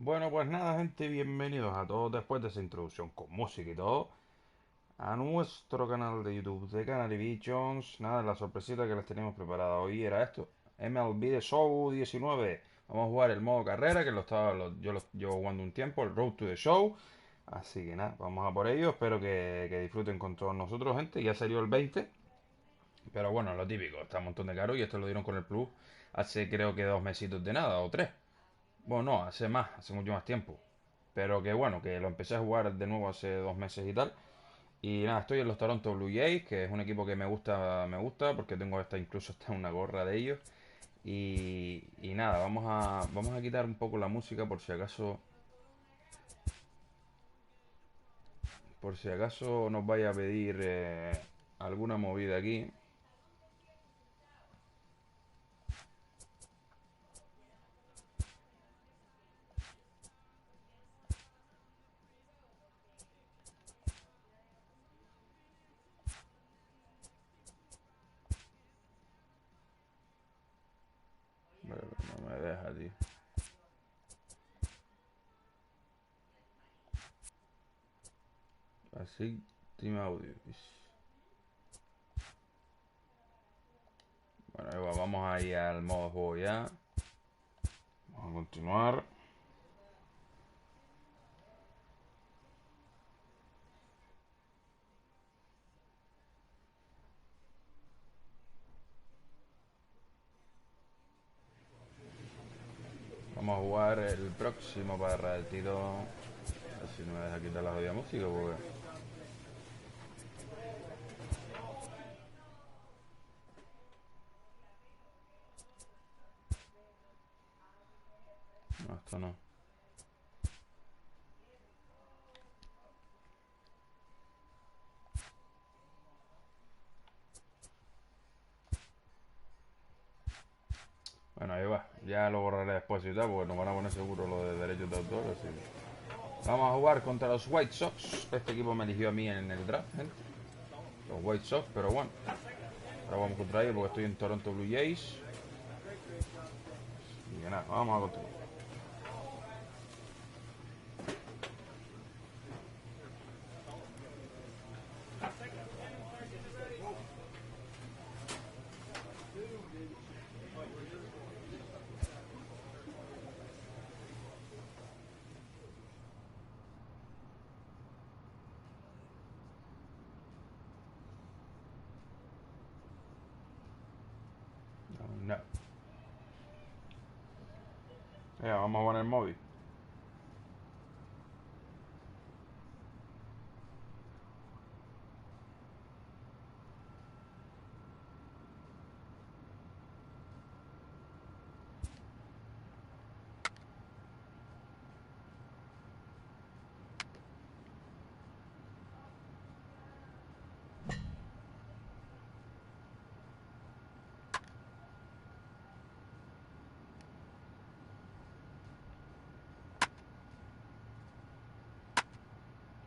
Bueno, pues nada, gente, bienvenidos a todos después de esa introducción con música y todo a nuestro canal de YouTube de Canary Visions. Nada, la sorpresita que les teníamos preparada hoy era esto: MLB de Show 19. Vamos a jugar el modo carrera, que yo lo llevo jugando un tiempo, el Road to the Show. Así que nada, vamos a por ello. Espero que disfruten con todos nosotros, gente. Ya salió el 20, pero bueno, lo típico, está un montón de caro y esto lo dieron con el Plus hace creo que 2 mesitos de nada, o 3. Bueno, no, hace mucho más tiempo. Pero que bueno, que lo empecé a jugar de nuevo hace 2 meses y tal. Y nada, estoy en los Toronto Blue Jays, que es un equipo que me gusta, porque tengo incluso hasta una gorra de ellos. Y nada, vamos a quitar un poco la música por si acaso nos vaya a pedir alguna movida aquí. Pero no me deja, tío. Así, Team Audio. Bueno, ahí vamos ahí al modo juego ya. Vamos a continuar. Vamos a jugar el próximo para el tiro. A ver si no me deja quitar la jodida música, porque... No, esto no. Bueno, ahí va. Ya lo borraré después y tal, porque nos van a poner seguro lo de derechos de autor, así que... Vamos a jugar contra los White Sox. Este equipo me eligió a mí en el draft, gente. Los White Sox, pero bueno. Ahora vamos contra ellos porque estoy en Toronto Blue Jays. Y que nada, vamos a continuar. No. Ya, vamos a poner móvil.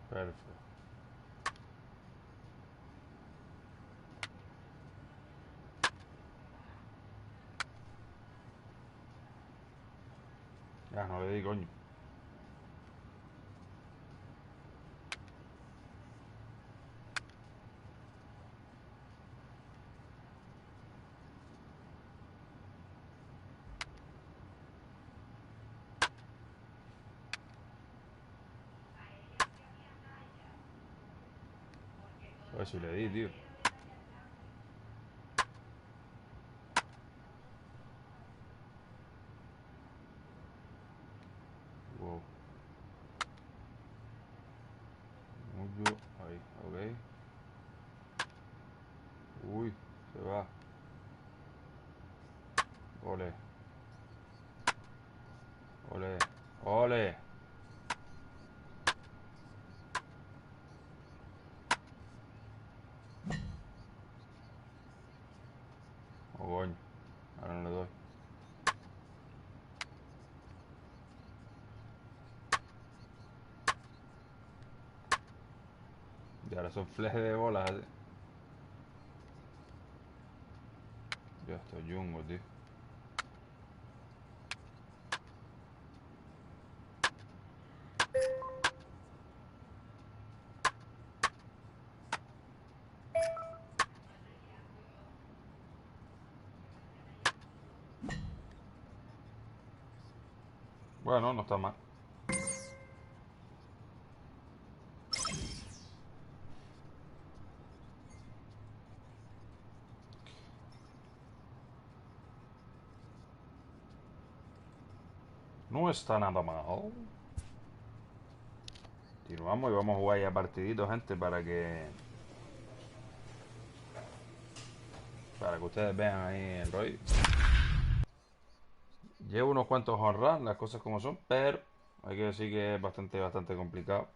Perfecto. Ya, no le di coño. A ver si le di, tío. Wow. Mucho. Ahí, ok. Uy, se va. Ole, ole, ole. Oh, coño. Ahora no le doy. Y ahora son flejes de bolas. Ya estoy yungo, tío. Bueno, no está mal. No está nada mal. Continuamos y vamos a jugar ya partiditos, gente, para que ustedes vean ahí el rollo. Llevo unos cuantos home las cosas como son, pero hay que decir que es bastante complicado.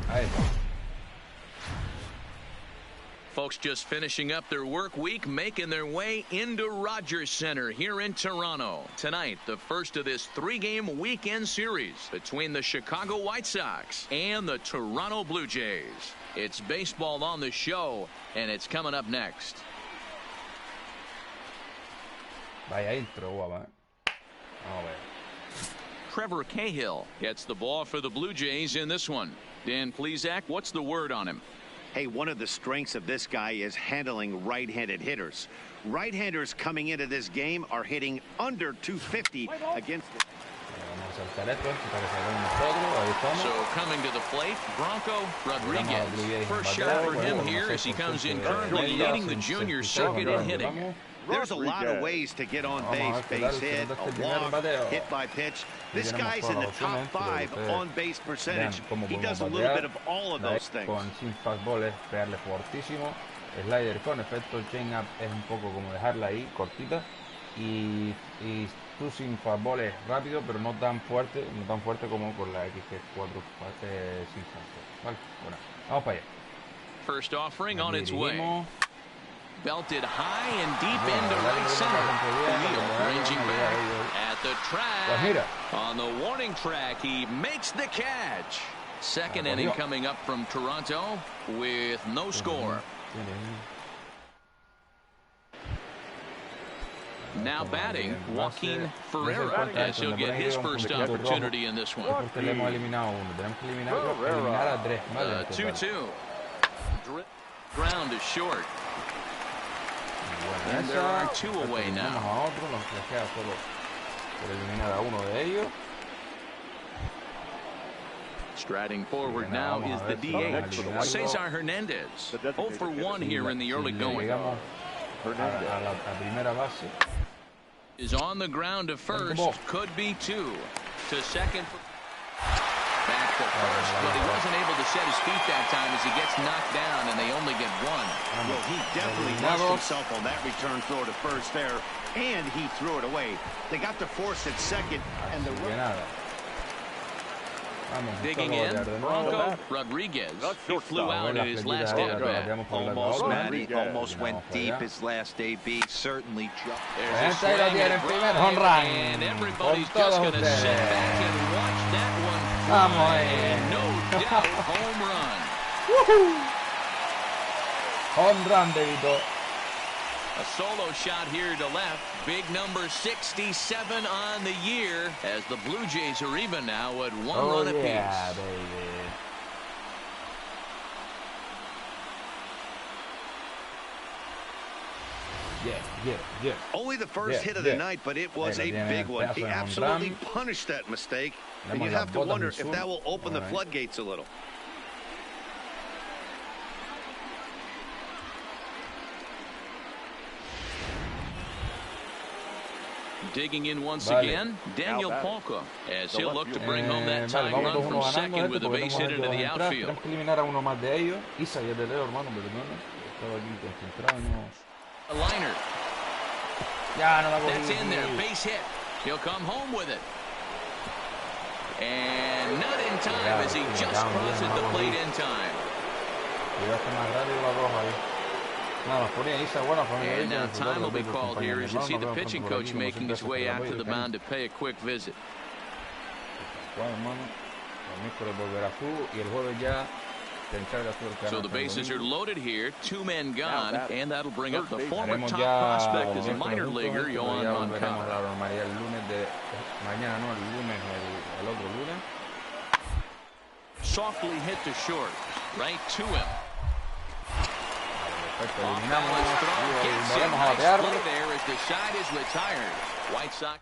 Ahí está. Folks just finishing up their work week, making their way into Rogers Center here in Toronto. Tonight, the first of this 3-game weekend series between the Chicago White Sox and the Toronto Blue Jays. It's baseball on the show, and it's coming up next. Vaya intro, guapa, Vamos a ver. Trevor Cahill gets the ball for the Blue Jays in this one. Dan Plesac, what's the word on him? Hey, one of the strengths of this guy is handling right-handed hitters. Right-handers coming into this game are hitting under 250 against it. So coming to the plate, Bronco Rodriguez. First shot for him here as he comes in currently leading the junior circuit in hitting. There's a lot of ways to get on base. Base hit, a walk, hit by pitch. This guy's in the top 5 on base percentage. He does a little bit of all of those things. Con sin fastball es pegarle fortísimo. Slider con efecto change-up es un poco como dejarla ahí, cortita. Y tú sin fastball es rápido, pero no tan fuerte como con la XG4 sin fastball. Vale, bueno, vamos para allá. First offering on its way. Belted high and deep into right center. O'Neill ranging back at the track. On the warning track, he makes the catch. Second inning coming up from Toronto with no score. Now batting, Joaquin Ferreira, as he'll get his first opportunity in this one. 2-2. Ground is short. And there are 2 away now. Striding forward now is the DH, Cesar Hernandez. 0 for 1 here in the early going. Is on the ground to first, could be 2. To second. Back to first, but he wasn't able to set his feet that time as he gets knocked down, and they only get 1. Well, he definitely lost himself on that return throw to first there, and he threw it away. They got the force at second, and the digging in, Bronco Rodriguez. He flew out in his last at-bat. Almost went deep his last AB. Certainly jumped. There's a swing and everybody's just going to sit back and watch that one fly. No doubt home run. Woohoo! Home run, David. A solo shot here to left. Big number 67 on the year as the Blue Jays are even now at 1 run apiece. Yeah, baby. Yeah. Only the first hit of the night, but it was a big one. He absolutely punished that mistake. And you have to wonder if that will open the floodgates a little. Digging in once again, Daniel Polka, as he'll look to bring home that tying run from second with a base hit into the outfield. A liner. That's in there, base hit. He'll come home with it. And not in time as he just crosses the plate in time. And now time will be called here as you see the pitching coach making his way out to the mound to pay a quick visit. So the bases are loaded here, 2 men gone, and that'll bring up the former top prospect as a minor leaguer, Yohan Moncada. Softly hit to short, right to him. There as the side is retired. White Sox.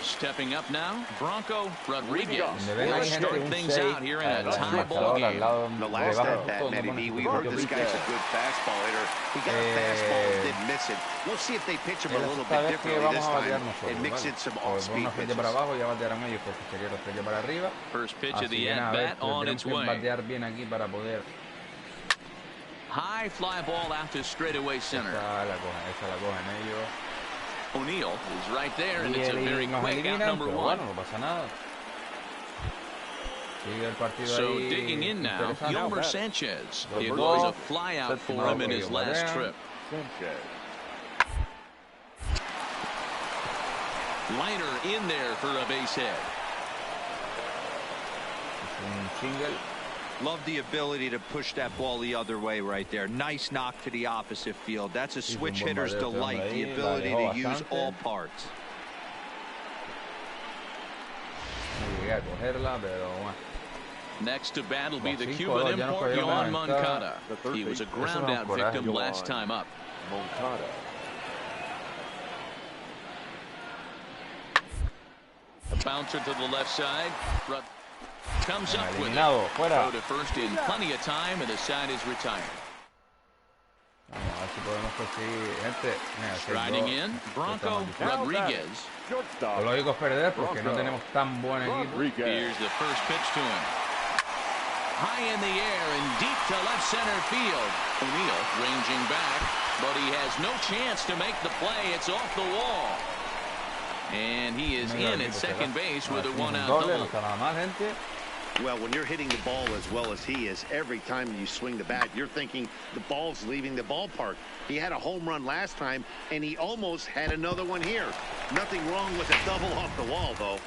Stepping up now, Bronco Rodriguez will start things out here in a tie ball game. The last at-bat, maybe we heard this guy's a good fastball hitter. He got a fastball and didn't miss it. We'll see if they pitch him a little bit differently this time and mix in some off-speed pitches. First pitch of the at-bat on its way. High fly ball out to straightaway center. O'Neill is right there, and it's a very quick out number 1. So digging in now, Yolmer Sanchez. It was a fly out for him in his last trip. Liner in there for a base hit. Love the ability to push that ball the other way right there. Nice knock to the opposite field. That's a switch hitter's delight, the ability to use all parts. Next to bat will be the Cuban import, Yohan Moncada. He was a ground-out victim last time up. A bouncer to the left side. Comes up with it. Throw to first in plenty of time, and the side is retired. Striding in, Bronco Rodriguez. Here's the first pitch to him. High in the air and deep to left center field. O'Neill ranging back, but he has no chance to make the play. It's off the wall. And he is in at second base with a 1-out double. Well, when you're hitting the ball as well as he is, every time you swing the bat, you're thinking the ball's leaving the ballpark. He had a home run last time, and he almost had another one here. Nothing wrong with a double off the wall, though.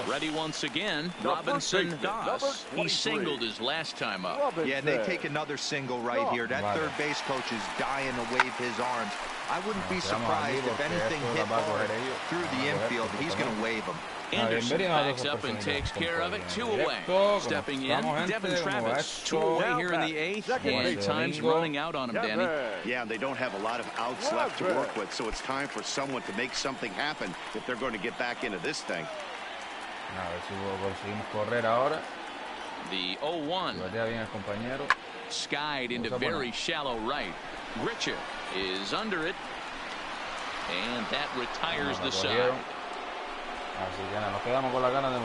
Ready once again, Robinson does. He singled his last time up. Yeah, they take another single right here. That third base coach is dying to wave his arms. I wouldn't be surprised if anything hit hard through the infield. He's going to wave them. Anderson backs up and takes care of it. 2 away. Stepping in, Devin Travis. 2 away here in the 8th, and time's running out on him, Danny. Yeah, they don't have a lot of outs left to work with, so it's time for someone to make something happen if they're going to get back into this thing. The 0-1. Skied into very shallow right. Grichuk is under it, and that retires the side.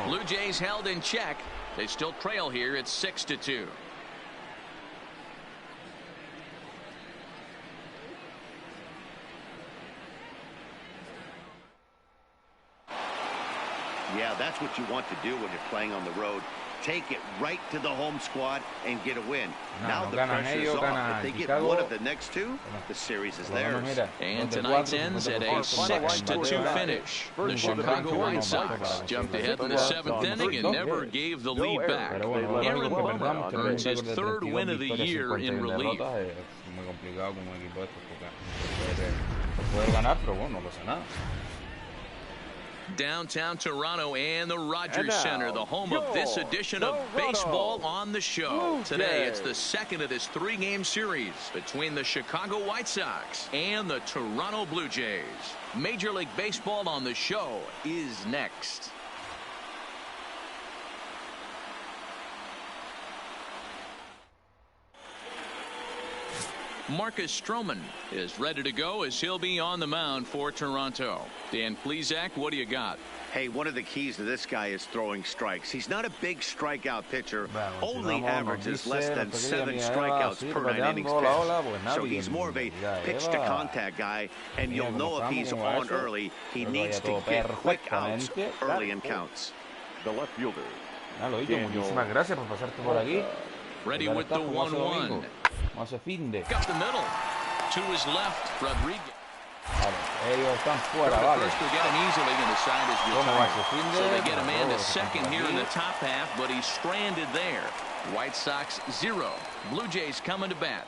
Blue Jays held in check. They still trail here at 6-2. Yeah, that's what you want to do when you're playing on the road. Take it right to the home squad and get a win. Now the pressure is off. If they get one of the next 2, the series is theirs. And tonight's ends at a 6-2 finish. The Chicago White Sox jumped ahead in the 7th inning and never gave the lead back. Aaron Bummer earns his 3rd win of the year in relief. Downtown Toronto and the Rogers Center, the home of this edition of Baseball on the Show. Today, it's the 2nd of this 3-game series between the Chicago White Sox and the Toronto Blue Jays. Major League Baseball on the Show is next. Marcus Stroman is ready to go as he'll be on the mound for Toronto. Dan Plesac, what do you got? Hey, one of the keys to this guy is throwing strikes. He's not a big strikeout pitcher. Only averages less than 7 strikeouts per 9 innings pitched. So he's more of a pitch-to-contact guy, and you'll know if he's on early. He needs to get quick outs early in counts. The left fielder. Muchísimas gracias por pasarte por aquí. Ready with the 1-1. Vamos a fin de. Up the middle. To his left, Rodriguez. Vale, ellos están fuera, vale. First will get him easily and the side is retired. So they get a man to second here in the top half, but he's stranded there. White Sox 0. Blue Jays coming to bat.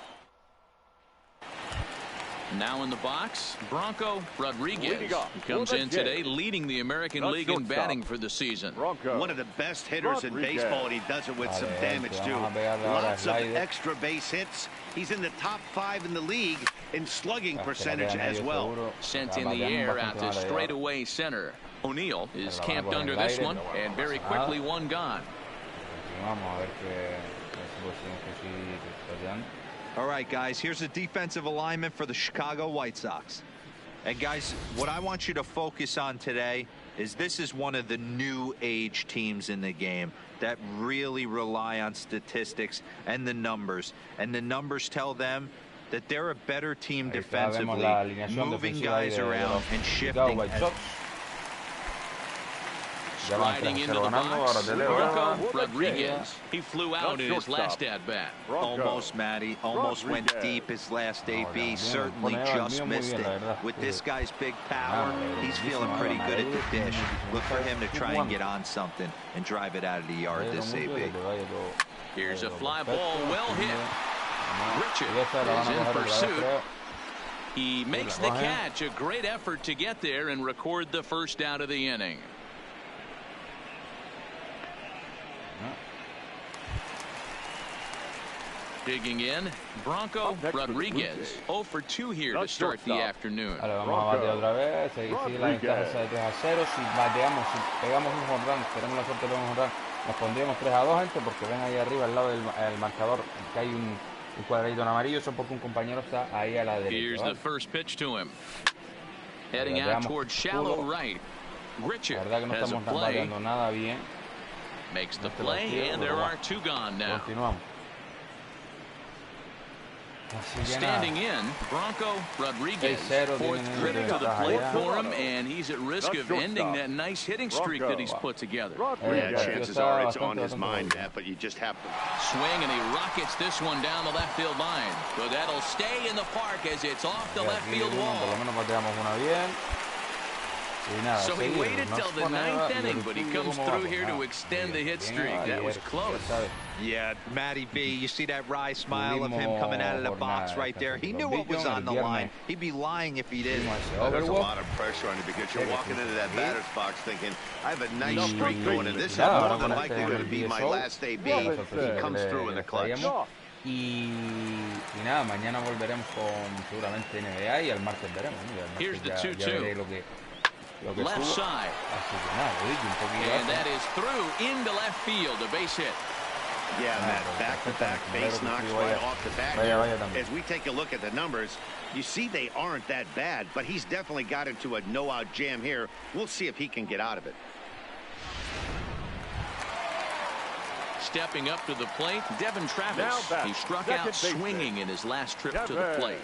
Now in the box, Bronco Rodriguez comes in today leading the American League in batting for the season. One of the best hitters in baseball, and he does it with some damage too. Lots of extra base hits. He's in the top 5 in the league in slugging percentage as well. Sent in the air out to straightaway center. O'Neill is camped under this one, and very quickly one gone. All right, guys, here's a defensive alignment for the Chicago White Sox. And, guys, what I want you to focus on today is this is one of the new age teams in the game that really rely on statistics and the numbers. And the numbers tell them that they're a better team defensively, moving guys around and shifting. Striding into the box, Bronco Rodriguez. He flew out in his last at-bat. Almost, Matty. Almost went deep his last AB. Certainly just missed it. With this guy's big power, he's feeling pretty good at the dish. Look for him to try and get on something and drive it out of the yard this AB. Here's a fly ball, well hit. Richard is in pursuit. He makes the catch. A great effort to get there and record the first out of the inning. Digging in, Bronco Rodriguez. 0 for 2 here to start the afternoon. Vale, vamos a batear otra vez. Sigue la ventaja de 3-0. Si bateamos, si pegamos un jonrón, tenemos la suerte de pegar un jonrón, nos pondríamos 3-2, gente, porque ven ahí arriba al lado del marcador que hay un cuadradito en amarillo. Eso porque un compañero está ahí a la derecha. Here's the first pitch to him. Heading out towards shallow right. Richard has a play. Nada bien. Makes the play, and there are 2 gone now. Continuamos. Standing in, Bronco Rodriguez. 4th trip to the plate for him, and he's at risk of ending that nice hitting streak that he's put together. Yeah, chances are it's on his mind, Matt, but you just have to swing, and he rockets this one down the left field line. But that'll stay in the park as it's off the left field wall. So he waited till the 9th inning, but he comes through here to extend the hit streak. That was close. Yeah, Matty B, you see that wry smile of him coming out of the box right there. He knew what was on the line. He'd be lying if he didn't. There's a lot of pressure on you because you're walking into that batter's box thinking, I have a nice streak going, and this is more than likely going to be my last AB. He comes through in the clutch. Y nada, mañana volveremos con seguramente NBA y el martes veremos. Here's the 2-2. Left side. And that is through into left field, a base hit. Yeah, Matt, back-to-back base knocks right off the bat. As we take a look at the numbers, you see they aren't that bad, but he's definitely got into a no-out jam here. We'll see if he can get out of it. Stepping up to the plate, Devin Travis. He struck out swinging in his last trip to the plate.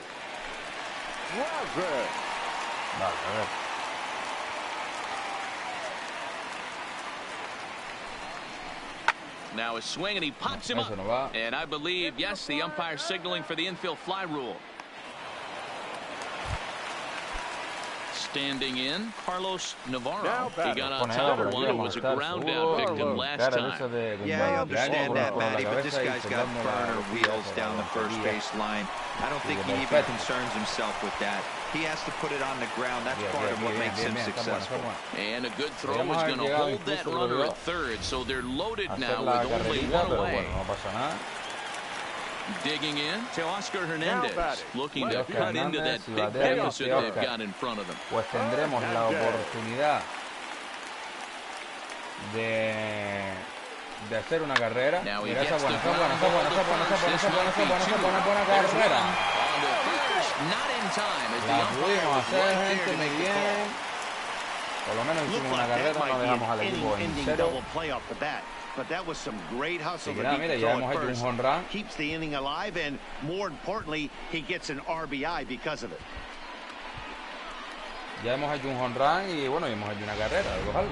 Now a swing, and he pops him up. And I believe, yes, the umpire signaling for the infield fly rule. Standing in, Carlos Navarro. He got on top of one who was a ground out victim last time. Yeah, I understand that, Matty, but this guy's got burner wheels down the first base line. I don't think he even concerns himself with that. He has to put it on the ground. That's part of what makes him successful. And a good throw is going to hold that runner at third, so they're loaded now with only one away. Digging in to Oscar Hernandez, looking to cut into that big deficit they've got in front of them. Pues tendremos la oportunidad de hacer una carrera. Mira esa buena carrera. La pudimos hacer, gente, muy bien. Por lo menos hicimos una carrera, no dejamos al equipo en cero. But that was some great hustle. Mira, ya hemos hecho un home run. Keeps the inning alive, and more importantly, he gets an RBI because of it. Ya hemos hecho un home run y bueno, hemos hecho una carrera, algo.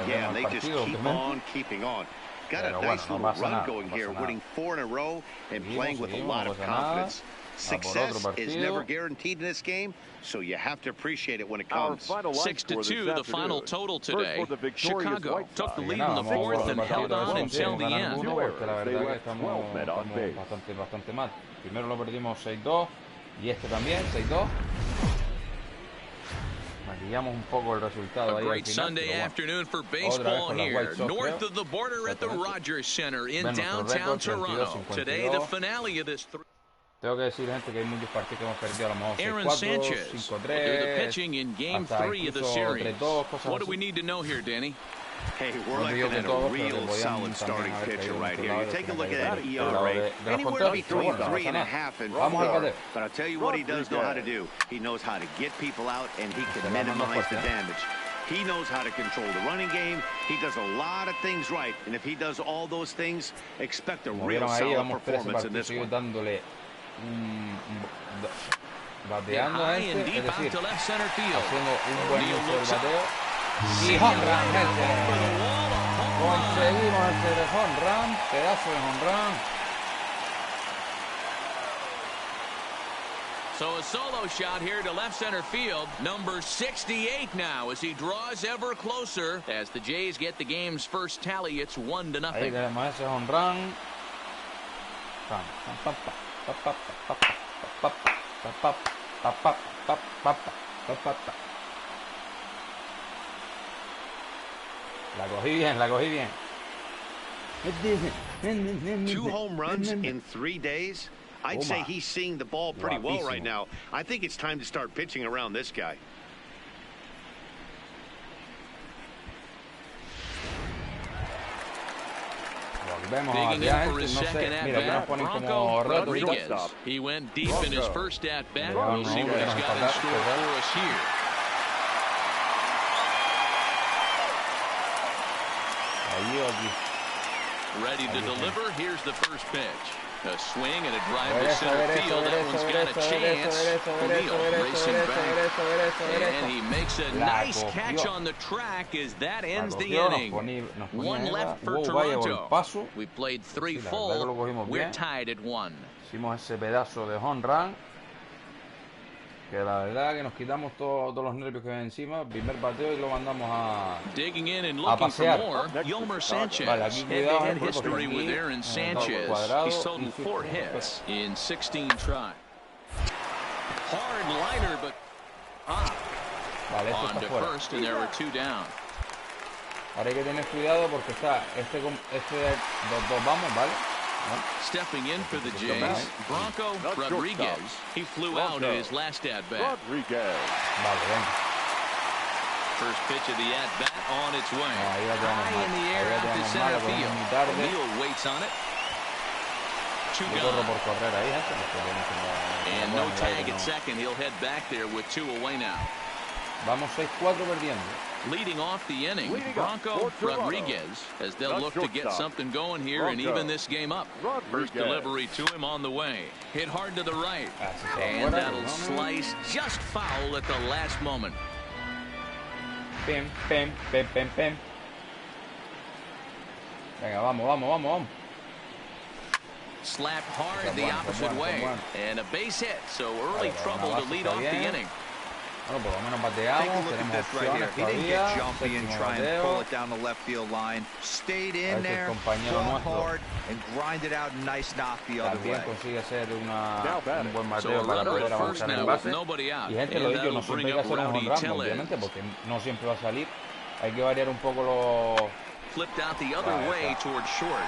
Yeah, they just keep on keeping on. got a nice little run going here, winning 4 in a row and playing with a lot of confidence. Success is never guaranteed in this game, so you have to appreciate it when it comes. 6-2, the final total today. Chicago took the lead in the fourth and held on until the end. Porque la verdad que estamos bastante mal. Primero lo perdimos 6-2 y este también 6-2. Maquillamos un poco el resultado ahí al final. Sunday afternoon for baseball here, north of the border at the Rogers Center in downtown Toronto. Today, the finale of this. Tengo que decir, gente, que hay muchos partidos que hemos perdido, a lo mejor 6-4, 5-3, hasta incluso 3-2, cosas What do we need to know here, Danny? Hey, we're looking at a real solid starting pitcher right here. You take a look at that ERA, anywhere between 3.5 and 4. But I'll tell you what he does know how to do. He knows how to get people out, and he can minimize the damage. He knows how to control the running game. He does a lot of things right, and if he does all those things, expect a real solid performance in this one. Bateando a este, es decir, haciendo un buen uso del bateo. Y home run, gente. Conseguimos este home run, pedazo de home run. So a solo shot here to left center field, number 68 now as he draws ever closer. As the Jays get the game's first tally, it's 1-0. Ahí tenemos ese home run. La cogí bien, la cogí bien. 2 home runs in 3 days. I'd say he's seeing the ball pretty well right now. I think it's time to start pitching around this guy. Digging in for his second at-bat, Bronco Rodriguez. He went deep in his first at-bat. We'll see what he's got in store for us here. Ready to deliver. Here's the first pitch. A swing and a drive to center field. That one's got a chance. O'Neill racing back. And he makes a nice catch on the track as that ends the inning. 1 left for Toronto. We played 3 full. We're tied at 1. Hicimos ese pedazo de home run. Que la verdad que nos quitamos todos los nervios que ven encima. Primer bateo y lo mandamos a pasear. Vale, aquí cuidado, gente, porque aquí cuadrado He's totaled 4 hits in 16 tries. Hard liner, but vale, esto está fuera. First, and there were 2 down. Ahora hay que tener cuidado porque está este 2-2 vamos, ¿vale? Stepping in for the Jays, Bronco Rodriguez. He flew out in his last at-bat. Vale, venga. First pitch of the at-bat on its way. High in the air out to center field. O'Neill waits on it. 2 gone. And no tag at second. He'll head back there with 2 away now. Vamos 6-4 perdiendo. Leading off the inning, Bronco Rodriguez, as they'll look to get something going here and even this game up. First delivery to him on the way. Hit hard to the right. And that'll slice just foul at the last moment. Pim, pim, pim, pim, pim. Venga, vamos. Slapped hard the opposite way. And a base hit, so early trouble to lead off the inning. Bueno, por lo menos bateamos, tenemos opciones todavía. Jumpy and try and pull it down the left field line. Stayed in there, fought hard, and grinded out nice knock the other way. También consigue hacer un buen bateo para poder avanzar en base. Y gente, lo dicho, no siempre hay que hacer un home run, obviamente, porque no siempre va a salir. Hay que variar un poco los... Flipped out the other way towards short.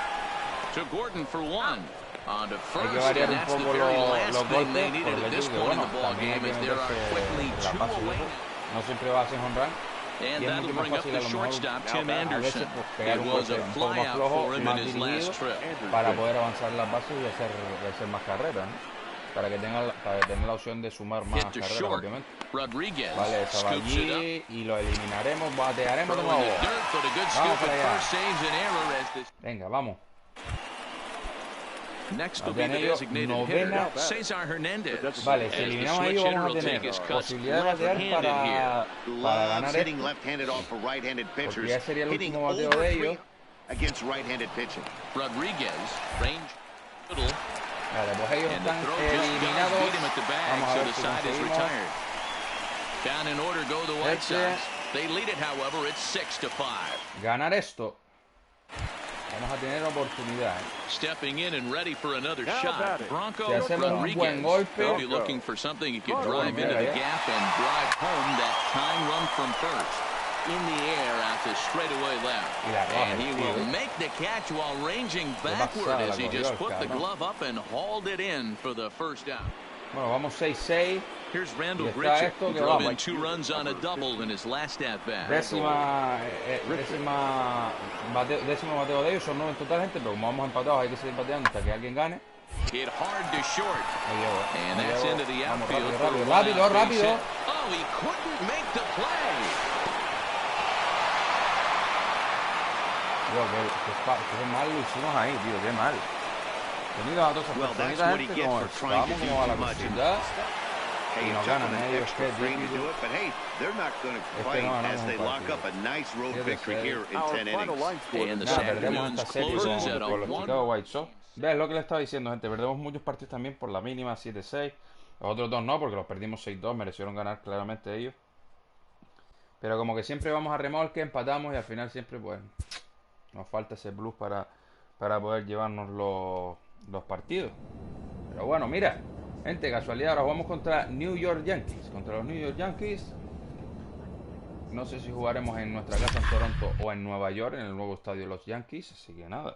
To Gordon for 1. On to first, hay que variar un poco los golpes, they needed at this point in the ball game as there are quickly 2 away. No siempre va a ser home run. And that'll bring up the shortstop, Tim Anderson. It was a flyout for him in his last trip. Para poder avanzar las bases y hacer más carreras, ¿no? Para que tenga la opción de sumar más carreras, obviamente. Rodriguez vale, esa va allí y lo eliminaremos, batearemos de nuevo. Vamos para allá. Venga, vamos. Next will be the designated hitter, Cesar Hernandez. Vale, si eliminamos a ellos vamos a tener posibilidad de batear para ganar esto. Porque ya sería el último bateo de ellos. against right-handed pitching. Rodriguez, range, middle. Vale, pues ellos And the están throw just eliminados. beat him at the bag, Vamos a so ver the si side is conseguimos. retired. Down in order go the White Sox. They lead it, however, it's 6-5. Ganar esto. Vamos a tener oportunidad. Stepping in and ready for another shot. Bronco Si hacemos un Rodriguez. buen golpe. They'll be looking for something he could drive mira, into the ya. gap and drive home that tying run from first. In the air out to straightaway left. And he will make the catch while ranging backward as he just put the glove up and hauled it in for the first out. Bueno, vamos 6-6. Here's Randall Y está Grichuk, esto who que drove vamos. in 2 runs on a double in his last at-bat. Décimo bateo de ellos, son 9 en total, gente, pero como vamos empatados hay que seguir pateando hasta que alguien gane. Hit hard to short. And that's into the Vamos, outfield. rápido. Oh, he couldn't make the play. Tío, qué mal lo hicimos ahí, tío, qué mal. Tenido a todas esas Well, that's personitas, what he gente, gets como for trying to estábamos do como a la too much. cocina. Hey, Y it nos took ganan them an ellos, extra qué frame to difícil. do it, but hey, they're not going to que fight no ganamos as they un lock partido. up a nice road Fíjate, victory here in Our 10 final innings. line score And the tonight. Perdemos afternoon's esta serie closes at a con los 1. Chicago White Sox. ¿Ves lo que le estaba diciendo, gente? Perdemos muchos partidos también por la mínima 7-6. Los otros dos no, porque los perdimos 6-2. Merecieron ganar claramente ellos. Pero como que siempre vamos a remolque, empatamos y al final siempre pues nos falta ese plus para poder llevarnos los partidos. Pero bueno, mira, gente, casualidad, ahora jugamos contra New York Yankees. Contra los New York Yankees. No sé si jugaremos en nuestra casa en Toronto o en Nueva York, en el nuevo estadio de los Yankees. Así que nada.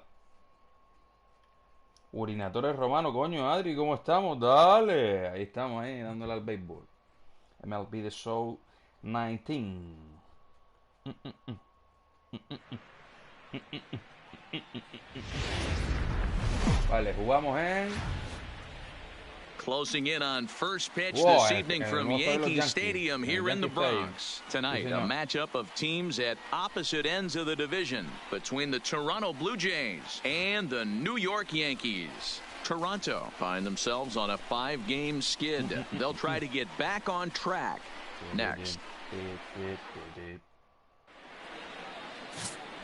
Urinatores Romano, coño, Adri, ¿cómo estamos? Dale. Ahí estamos, dándole al béisbol. MLB The Show 19. Vale, jugamos en... Closing in on first pitch Whoa, this evening from Yankee Yankees. Stadium here in the Bronx. Tonight, a matchup of teams at opposite ends of the division between the Toronto Blue Jays and the New York Yankees. Toronto find themselves on a 5-game skid. They'll try to get back on track next.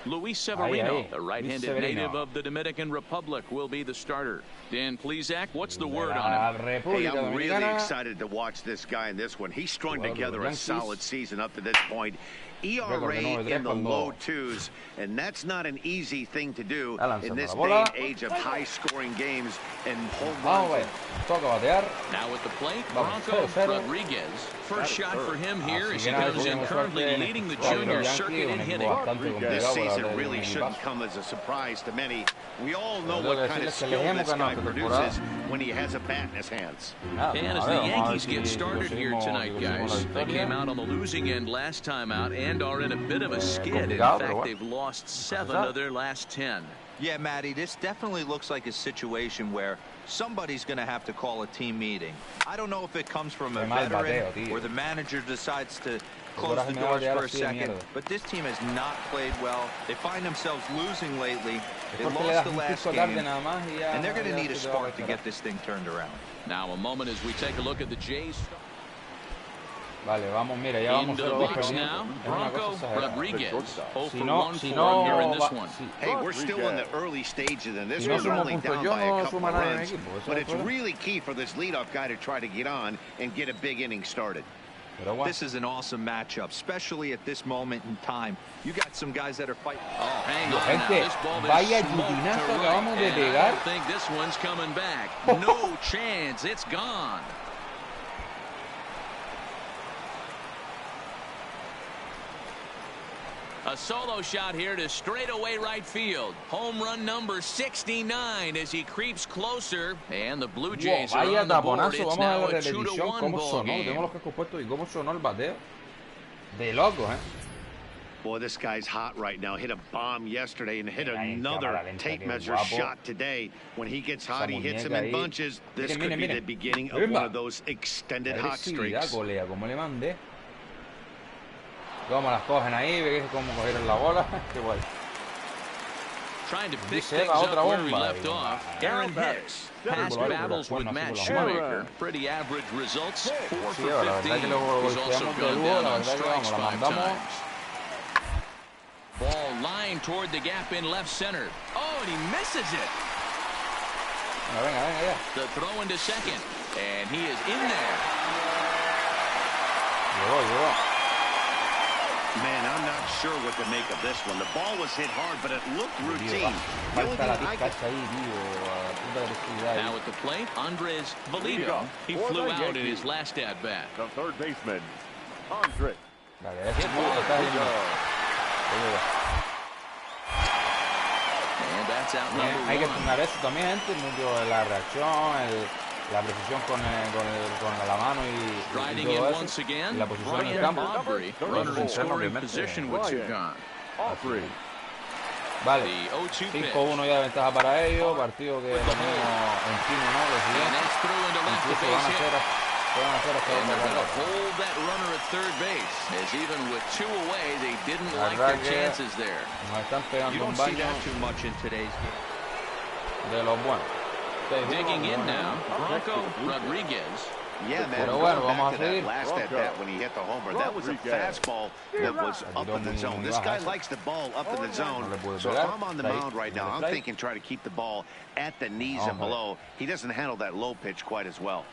Luis Severino, the right-handed native of the Dominican Republic, will be the starter. Dan Plesac, what's the word on him? Hey, I'm really excited to watch this guy in this one. He's strung together a solid season up to this point. ERA in the low 2s, and that's not an easy thing to do in this day and age of high-scoring games and home runs. Now at the plate, Bronco Rodriguez. First shot for him here as he comes in currently leading the junior circuit in hitting. This season really shouldn't come as a surprise to many. We all know what kind of skill this guy produces when he has a bat in his hands. And as the Yankees get started here tonight, guys, they came out on the losing end last time out and are in a bit of a skid. In fact, they've lost 7 of their last 10. Yeah, Matty, this definitely looks like a situation where somebody's going to have to call a team meeting. I don't know if it comes from a veteran or the manager decides to close the doors for a second, but this team has not played well. They find themselves losing lately. They lost the last game, and they're going to need a spark to get this thing turned around. Now a moment as we take a look at the Jays. Vale, vamos, mira, ya vamos 0-2 perdiendo. Es una cosa exagerada. Si no, hey, we're still in the early stages of this. We're only down by a couple of runs, but it's really key for this leadoff guy to try to get on and get a big inning started. This is an awesome matchup, especially at this moment in time. You got some guys that are fighting. Oh, hang on. Gente, vaya chutinazo acabamos de pegar. I think this one's coming back. No chance. It's gone. A solo shot here to straightaway right field. Home run number 69 as he creeps closer. And the Blue Jays are on the board. It's now a 2-1 ball game. Tengo los cascos puestos y cómo sonó el bateo. De locos, Boy, this guy's hot right now. Hit a bomb yesterday and hit another tape measure shot today. When he gets hot, he hits them in bunches. This could be the beginning of one of those extended hot streaks. Como le mandé. Cómo las cogen ahí, ve cómo cogieron la bola. Qué guay. Trying to pick things up where he left off. Aaron Hicks. Past battles with Matt Shoemaker. Pretty average results. 4 for 15. He's also gone down on strikes 5 times. Ball line toward the gap in left center. Oh, and he misses it. Venga. The throw into second, and he is in there. Llegó. Man, I'm not sure what to make of this one. The ball was hit hard, but it looked routine. Now at the plate, Andres Valido. He flew out in his last at-bat. The third baseman, Andres. And that's out number Hay que one. entrenar eso también, gente, mucho la reacción, la precisión con la mano y Riding todo in eso, once again, y la posición en el Brian campo. Aubrey, runner in scoring position with two gone. Aubrey. Vale, The 0-2 pitch. 5-1 ya de ventaja para ellos, partido que lo tenemos encima, ¿no? Lo And siguiente, that's through into left, the incluso base van a hit. hacer hasta And donde they're going to la hold that runner at third base, as even with two away, they didn't like their chances there. nos están You pegando un don't see baño that too much in today's game. de los buenos. Digging in now, Bronco Rodriguez. Yeah, man, Pero bueno, going vamos back a to seguir. that last at-bat when he hit the homer, that was a fastball that was up in the zone. This guy likes the ball up in the zone, so if I'm on the mound right now, I'm thinking try to keep the ball at the knees and below. He doesn't handle that low pitch quite as well.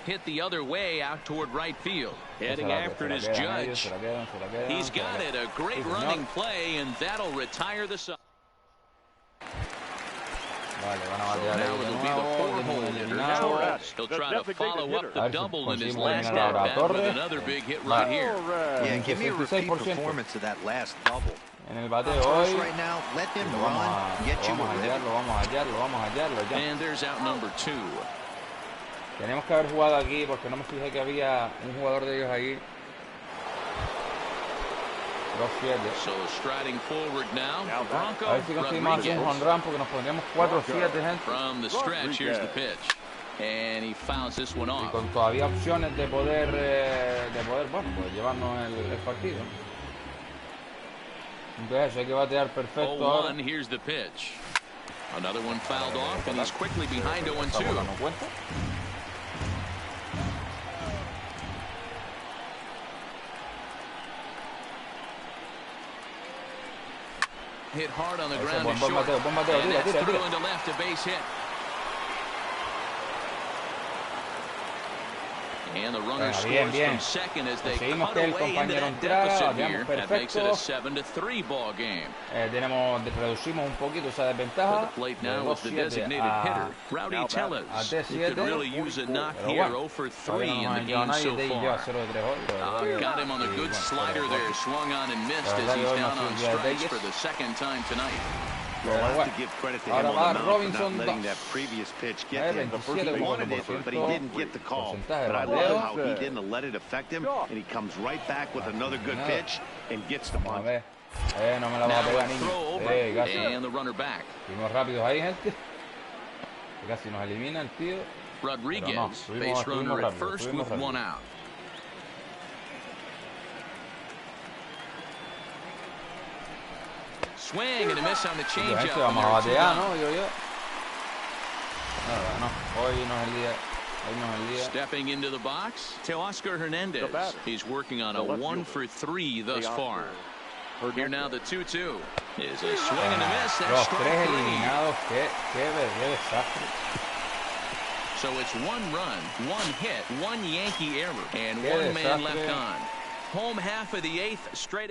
Hit the other way out toward right field. Heading after it is Judge. He's got it. A great running play, and that'll retire the side. Vale, van a So batear now ahí de it'll be the nuevo, four-hole hitter, eliminado. Torres. He'll try to follow up the double in his last at-bat with another big hit right here. Yeah, give me a repeat 66%. performance of that last double. En el bateo Torres hoy, right now, let him lo vamos run, get you a a hit. vamos a hallarlo ya. And there's out number two. Tenemos que haber jugado aquí porque no me fijé que había un jugador de ellos ahí. 2-7. So striding forward now, Bronco A ver si conseguimos hacer un home Rodriguez. run porque nos pondríamos 4-7, gente. From the stretch, here's the pitch. And he fouls this one Y off. con todavía opciones de poder bueno, pues llevarnos el partido. Entonces hay que batear perfecto ahora. 0-1, here's the pitch. Another one fouled off, and he's quickly behind 0-2. Esta bola no cuenta. Hit hard on the Ese ground buen to short. bateo, And that's tira. through into left, a base hit. And the runner Venga, scores bien. from second as they Conseguimos cut que el away into compañero that entrara, deficit bateamos here. That makes it a perfecto. 7-3 ball game. Reducimos un poquito esa To desventaja. the plate now De is the 2-7 designated hitter, Rowdy Tellez. He could D7. really use a knock Pero here, bueno, 0 for 3 todavía in no the nos ha llegado game nadie, so de lleva far. 0 de 3 hoy. Got him on a good slider there, swung on and missed as he's down on strikes for the second time tonight. Well, I have to give credit to him Ahora on va the mound for Robinson not letting 2. that previous pitch get him. He wanted it, but he didn't get the call. Porcentaje de But I bateo. love how he didn't let it affect him, and he comes right back with another good pitch and gets the Vamos a bunt. ver. No me la va Now a pegar, a niño. throw over, Casi. and the runner back. Fuimos rápidos ahí, gente. Casi nos elimina el tío. Rodriguez, Pero no, base estuvimos runner at rápido, first estuvimos with rápido. one out. Swing and a miss on the Gente, changeup. vamos a and there are batear, two ¿no? Yo. No. Hoy no es el día. Hoy no es el día. Stepping into the box, Teoscar Hernandez. He's working on a 1 for 3 thus far. Here now the 2-2 is a swing and a miss. That's Los strike 3 3. eliminados. Qué desastre. So it's 1 run, 1 hit, 1 Yankee error, and Qué 1 man desastre. left on. Home half of the 8th straight.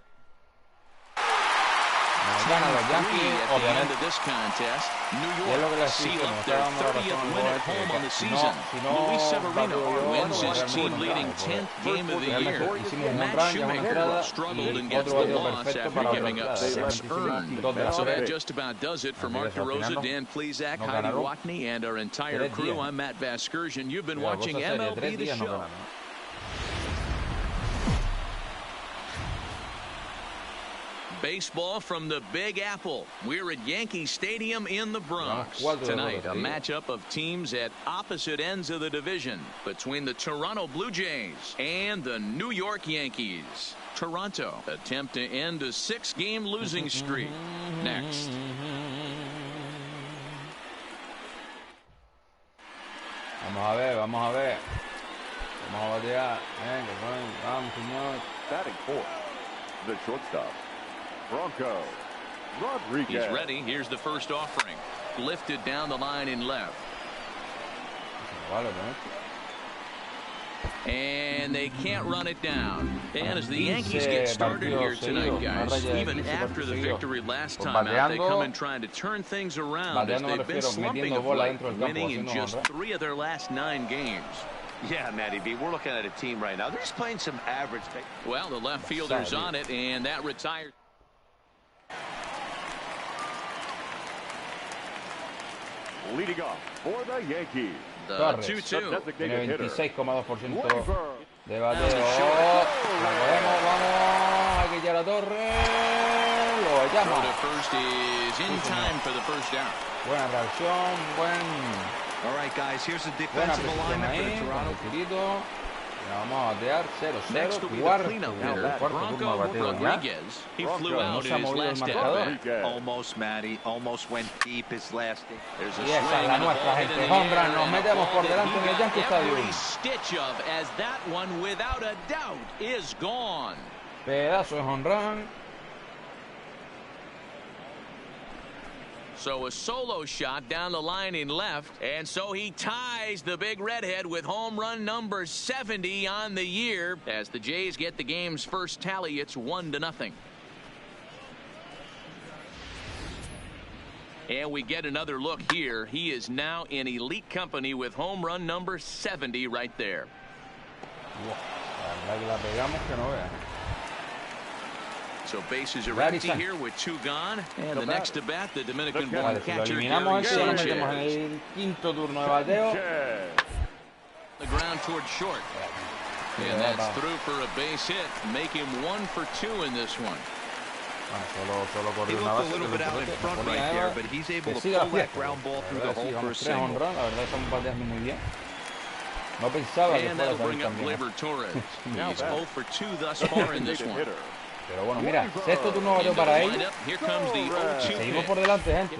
Nos ganan los 3 Yankees, at the end obviamente. of this contest. New Y es lo que York les seal digo, up nos their está dando la 30th razón win los at home on the si season. no Luis bateo Severino yo, wins no his ganamos team-leading nada, 10th game of the Realmente year. hicimos un Matt run, una Schumacher entrada struggled y and gets otro the bateo loss perfecto after para otra giving up entrada. 6 earned. Dos de la So that serie. just about does it for Así Mark que al final DeRosa, no- Dan Plesac, no Heidi ganaron. Watney, and our entire 3 crew. días. I'm Matt Vasgersian. You've been La watching cosa seria, MLB 3 The días no Show. ganamos. Baseball from the Big Apple. We're at Yankee Stadium in the Bronx. Vamos, 4 de Tonight, a los matchup of teams at opposite ends of the division between the Toronto Blue Jays and the New York Yankees. Toronto attempt to end a 6-game losing streak. Next. Vamos a ver. Vamos a batear. Venga, vamos, señor. Batting fourth, the shortstop, Bronco Rodriguez. He's ready. Here's the first offering. Lifted down the line in left. And they can't run it down. And as the Yankees get started here tonight, guys, even after the victory last time out, they come in trying to turn things around as they've been slumping of late, winning in just 3 of their last 9 games. Yeah, Matty B, we're looking at a team right now. They're just playing some average. Well, the left fielder's on it, and that retired. Leading off for the Yankees. The Torres. 2-2. Tiene 26,2% de bateo. La cogemos, vamos. Hay que echar a Torres. Lo Throw llama. to first is in time for the first down. Buena reacción, All right, guys, here's a buena defensive presión alignment for ahí. the Con Toronto. el tirito. Vamos a batear 0-0. Next will be the Cuarto cleanup hitter, turno de Bronco bateo ya. Rodriguez. He flew No out se in ha his movido el last marcador. at-bat. Almost, Matty. Almost went deep his last day. There's a Y esa es swing la and a nuestra, ball hit gente. in the Home run. air, Nos and a metemos ball por that delante he en el got Yankee Stadium. every stitch of, as that one, without a doubt, is gone. Pedazo de home run. So a solo shot down the line in left, and so he ties the big redhead with home run number 70 on the year. As the Jays get the game's first tally, it's 1-0. And we get another look here. He is now in elite company with home run number 70 right there. La verdad que la pegamos que no vean. So bases are empty here with 2 gone. And the next to bat, the Dominican-born Vale, si lo catcher, eliminamos Gary este, lo metemos en Sanchez. el quinto turno de bateo. The ground towards short. And that's through for a base hit. Make him 1 for 2 in this one. Bueno, solo He corrió una looked base. a little bit out in front right there, but he's able to pull that ground ball through the hole for a single. La verdad estamos bateando muy bien. No pensaba que And fuera a that'll salir bring up tan bien. Gleyber Torres. He's 0 for 2 thus far in this one. Pero bueno, mira, sexto turno bateo para ellos. Here comes the 0-2 Seguimos por delante, gente.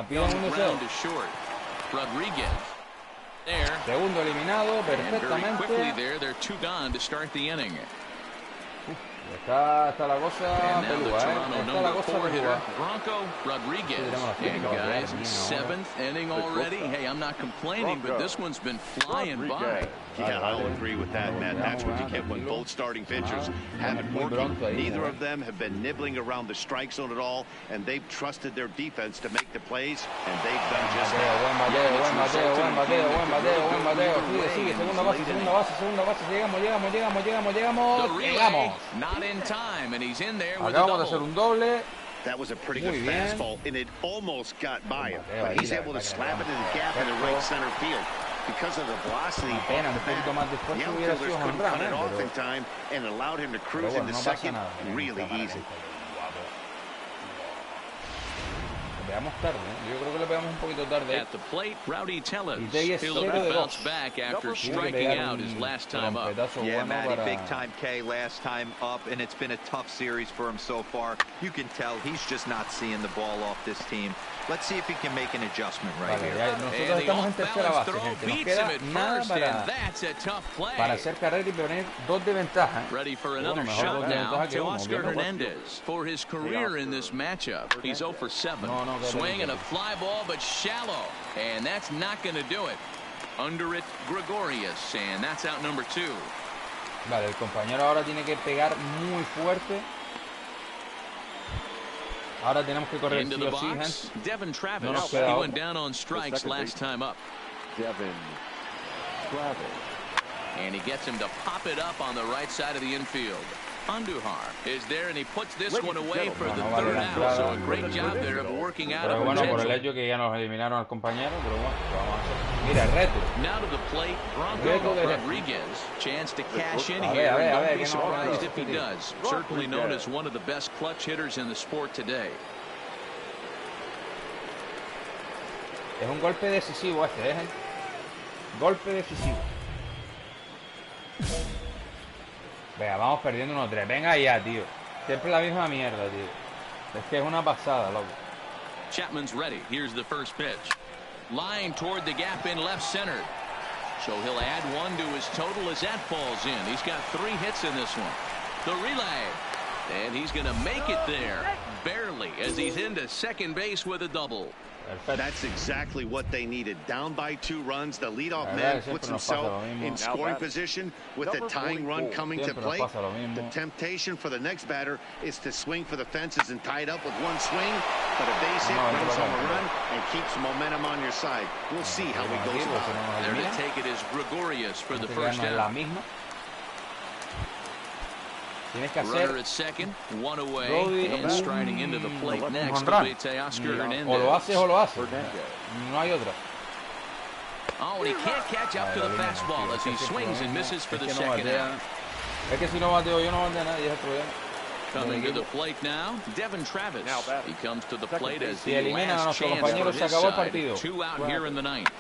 Piden un deseo. Ground to short. Rodriguez. There. Segundo eliminado, And very quickly perfectamente. there, they're 2 gone to start the inning. Está la cosa And now the pelúa, Toronto Está la number cosa 4 hitter, pelúa. Bronco Rodriguez. And guys, 7th inning already. Hey, I'm not complaining, but this one's been flying by. Yeah, I'll agree with that, Matt. That's what you get when both starting pitchers haven't worked. Neither of them have been nibbling around the strike zone at all, and they've trusted their defense to make the plays, and they've done just that. Buen bateo. Sigue, segunda base. Llegamos. Not in time, and he's in there with Acabamos de a hacer double. un doble. That was a pretty Muy good bien. fastball, and it almost got by him. Mateo, But he's ahí, able la to que slap le it in the damos. gap in the Perfecto. right center field. Because of the velocity Una pena, off un the poquito más de bat, esfuerzo the hubiera outfielders sido couldn't home cut run, it off pero in time and allowed him to cruise bueno, into no pasa second nada. really easy. Pegamos tarde, Yo creo que le pegamos un poquito tarde. At the plate, Rowdy Tellez. Y Tellez He'll look 0 to de bounce 2. back after Tiene que striking pegar out un his last time up. trompetazo Yeah, bueno Matty, para- big time K last time up, and it's been a tough series for him so far. You can tell he's just not seeing the ball off this team. Let's see if he can make an adjustment right Vale, here. ya And nosotros the estamos en tercera off-balance base, throw gente. Nos beats queda him at nada first, and para that's a tough play. hacer carrera y poner 2 de ventaja. Ready for Bueno, another mejor shot 2 de now ventaja que to 1. Oscar Hernandez for his career in this matchup. He's 0 for 7. No, Swing and a fly ball, but shallow. And that's not going to do it. Under it, Gregorius, and that's out number 2. Vale, el compañero ahora tiene que pegar muy fuerte. Ahora tenemos que correr Into sí the o sí, box, gente. Devin Travis. No nos He queda went otra. down on strikes last time up. Devin Travis. And he gets him to pop it up on the right side of the infield. Andujar is there, and he puts this one away for the No vale third la out. entrada. So a great job there of working out a Pero bueno, por el potential. hecho que ya nos eliminaron al compañero, pero bueno, ¿qué vamos a hacer? Mira, reto. Now to the plate, Reto Bronco de- Rodriguez. Chance to cash in A ver, here, a ver, and a don't ver, be que no va a surprised hacer if he este does. Certainly known as one of the best clutch hitters in the sport today. Es un golpe decisivo este, gente. Golpe decisivo. Venga, vamos perdiendo 1-3. Venga ya, tío. Siempre la misma mierda, tío. Es que es una pasada, loco. Chapman's ready. Here's the first pitch. Line toward the gap in left center. So he'll add 1 to his total as that falls in. He's got 3 hits in this one. The relay. And he's going to make it there. barely as he's into second base with a double. That's exactly what they needed. Down by 2 runs, the leadoff man puts himself in scoring position with the tying run coming to plate. The temptation for the next batter is to swing for the fences and tie it up with 1 swing, but a base hit brings home a run and keeps momentum on your side. We'll see how he goes about it. There to take it is Gregorius for the first down. Runner at second, 1 away, and striding into the plate next will be Teoscar Hernandez. O lo haces o lo haces. No hay otra. Oh, and he can't catch up to the fastball as he swings and misses for the second out. Es que si no bateo yo, no batea nadie, es el problema. Coming to the plate now, Devin Travis. He comes to the plate as Si the eliminan a last nuestros chance for compañeros, his se acabó el side. partido. 2 out here in the ninth.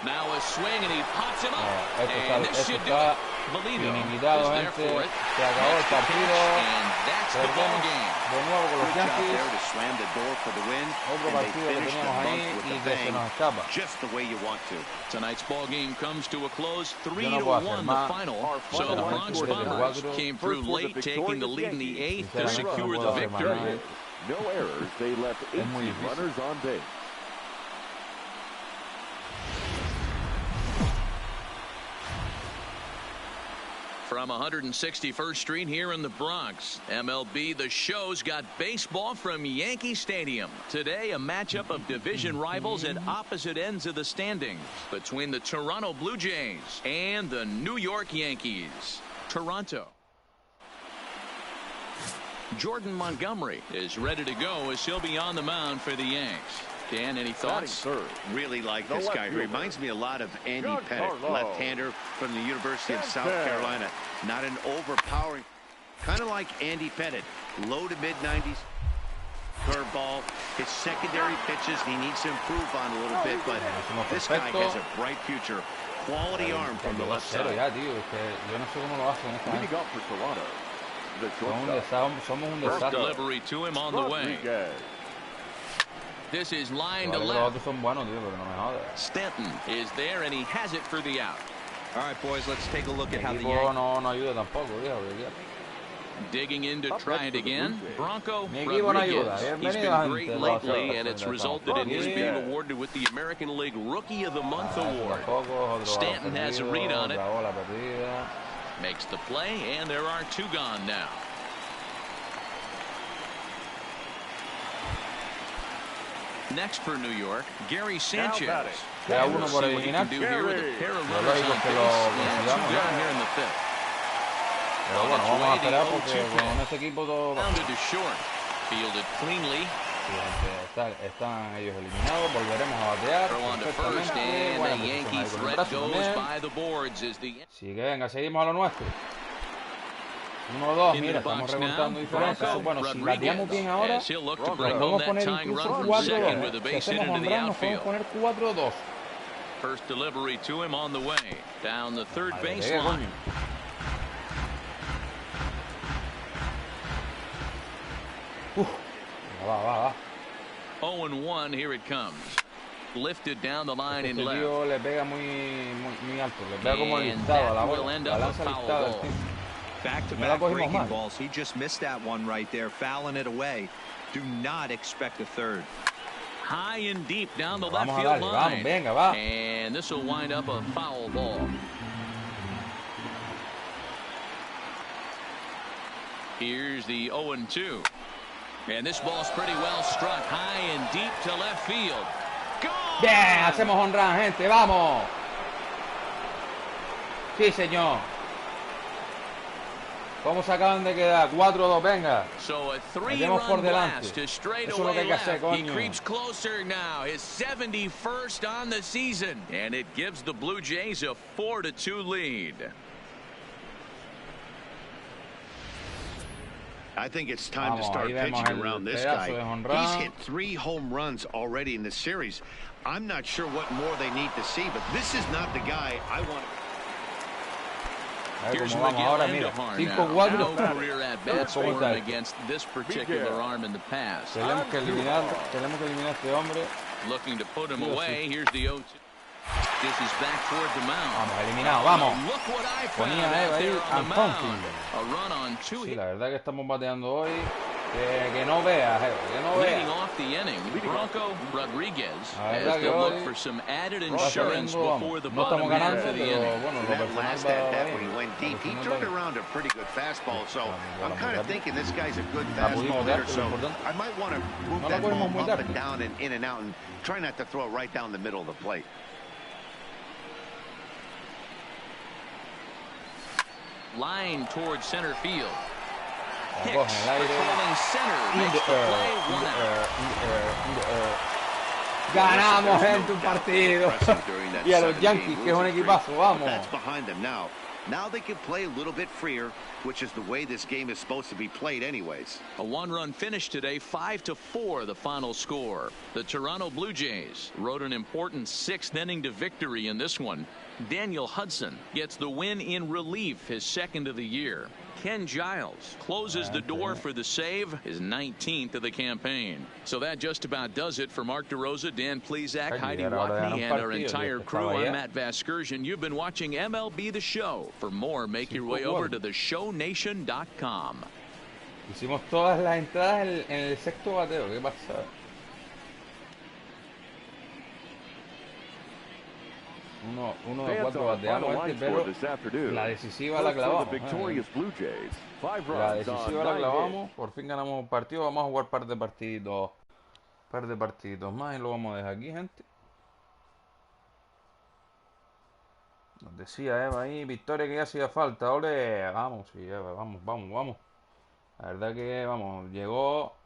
Now a swing and he pops him up. And this Esto should do está it. Bolito limitado, is there gente. for it. Se acabó el partido. And that's the ball Perdemos game. de nuevo con los Good job Yankees. there to slam the door for the win. Otro And they partido que finished the teníamos ahí month with y a que se bang, nos escapa. just the way you want to. Tonight's ball game comes to a close, 3-1 hacer the más. final. So the Bronx Bombers came through late, taking the lead in the 8th to secure the victory. No errors. They left 18 runners on base. From 161st Street here in the Bronx, MLB The Show's got baseball from Yankee Stadium. Today, a matchup of division rivals at opposite ends of the standings between the Toronto Blue Jays and the New York Yankees. Toronto. Jordan Montgomery is ready to go as he'll be on the mound for the Yanks. Dan, any thoughts? Really like this guy. He reminds me a lot of Andy Pettit, left-hander from the University of South Carolina. Not an overpowering, kind of like Andy Pettit, low to mid-90s curveball. His secondary pitches he needs to improve on a little bit, but this guy has a bright future. Quality arm from the left side. Leading up for Toronto, the Somos un First desastre. delivery to him on the way. Rodriguez. This is line to Los left. otros son buenos, tío, pero no me jodas. Stanton is there, and he has it for the out. All right, boys, let's take a look at how the equipo Yankees... no ayuda tampoco, viejo. Digging in to try it again. Bronco Mi equipo no ayuda. Rodriguez. He's Bienvenido, been great gente. lately, and it's resulted in his being awarded with the American League Rookie of the Month award. Stanton has a read on it. Makes the play, and there are 2 gone now. Next for New York, Gary Sanchez. Queda uno We'll por see what he can eliminar. do here with a pair of Lo runners lógico on es que base, lo and 2 consigamos, gone ¿no? here in the 5th. Pero bueno, vamos a esperar porque con este equipo todo... Rounded to short. Fielded cleanly. Sí, están ellos eliminados, volveremos a batear Throw on to first, perfectamente. and Buena the posición Yankee ahí con el threat brazo goes también. by the boards as the Sí, que venga, seguimos a lo nuestro. 1-2, into mira, the estamos box now. remontando diferencias. Eso, bueno, si bateamos bien Rodriguez, ahora, as he'll look to bring home podemos that poner tying incluso run from second with 4-2. a Si base hit hacemos into the honrón, nos podemos outfield. poner 4-2. First delivery to him on the way. Down the third Vale, baseline. Va. 0-1, here it comes. Lifted down the line in Este left. tío le pega muy alto, le pega como And listado a la that will bola, end la up a lanza foul listada del ball. tipo. Back-to-back breaking balls. He just missed that one right there, fouling it away. Do not expect a third. High and deep down the left Vamos a field darle, line. vamos, venga, va. And this will wind up a foul ball. Here's the 0-2. And this ball's pretty well struck high and deep to left field. Gone! Bien, hacemos honrón, gente, vamos. Sí, señor. ¿Cómo se acaban de quedar? 4-2, venga. So a Metemos por 3-run delante. blast to straight Eso es lo que away hay que hacer, left. He coño. creeps closer now. His 71st on the season. And it gives the Blue Jays a 4-2 lead. I think it's time to Vamos, start ahí vemos pitching el around this pedazo guy. de honrón. He's hit 3 home runs already in this series. I'm not sure what more they need to see, but this is not the guy I want. A ver Here's cómo vamos ahora, Miguel mira. Andujar now. 5-4. No career at bats for ¿Cómo está him esto? against this particular arm in the past. Tenemos que eliminar a este hombre. Looking to put him Sí o away. sí. Here's the 0-2. This is back toward the mound. Vamos, eliminado, vamos. Look what I found Ponía out Eva ahí, there on the and pumping. mound. A run on 2 Sí, hits. la verdad que estamos bateando hoy. Que no vea, que no Leading vea. off the inning, Bronco Rodriguez has to look for some added insurance before the bottom half of the inning. Bueno, That last at-bat when he went deep, he turned around a pretty good fastball, so I'm kind of thinking this guy's a good fastball hitter, so I might want to move that ball up and down and in and out and try not to throw it right down the middle of the plate. Line towards center field. Hicks patrolling center, makes the play, 1 out. Ganamos en un partido. Y a los Yankees, que es un equipazo, vamos. That's behind them now. Now they can play a little bit freer, which is the way this game is supposed to be played anyways. A one-run finish today, 5-4 the final score. The Toronto Blue Jays rode an important 6th inning to victory in this one. Daniel Hudson gets the win in relief, his 2nd of the year. Ken Giles closes the door for the save, his 19th of the campaign. So that just about does it for Mark DeRosa, Dan Plezak, Heidi Watney, and our entire crew. I'm Matt Vasgersian. You've been watching MLB The Show. For more, make your way over to theshownation.com. Hicimos todas las entradas en el sexto bateo. ¿Qué pasa? Uno de 4 bateamos, pero la decisiva la clavamos. La decisiva la clavamos. Por fin ganamos un partido. Vamos a jugar par de partiditos más y lo vamos a dejar aquí, gente. Nos decía Eva ahí, victoria que ya hacía falta. Ole, vamos, sí, Eva, vamos. La verdad que, vamos, llegó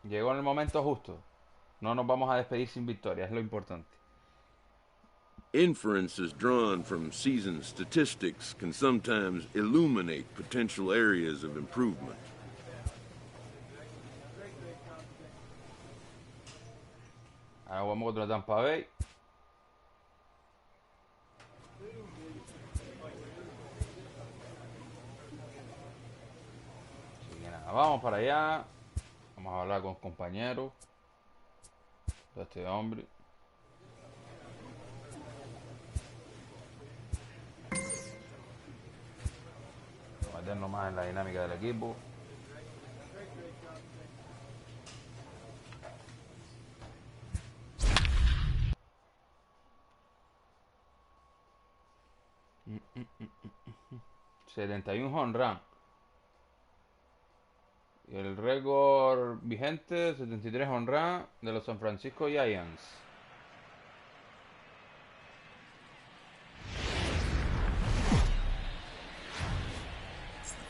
en el momento justo. No nos vamos a despedir sin victoria, es lo importante. Inferences drawn from season statistics can sometimes illuminate potential areas of improvement. Ahora vamos contra Tampa Bay. Así que nada, vamos para allá. Vamos a hablar con compañeros de este hombre. Meternos más en la dinámica del equipo. Mm. 71 home run. Y el récord vigente, 73 home run de los San Francisco Giants.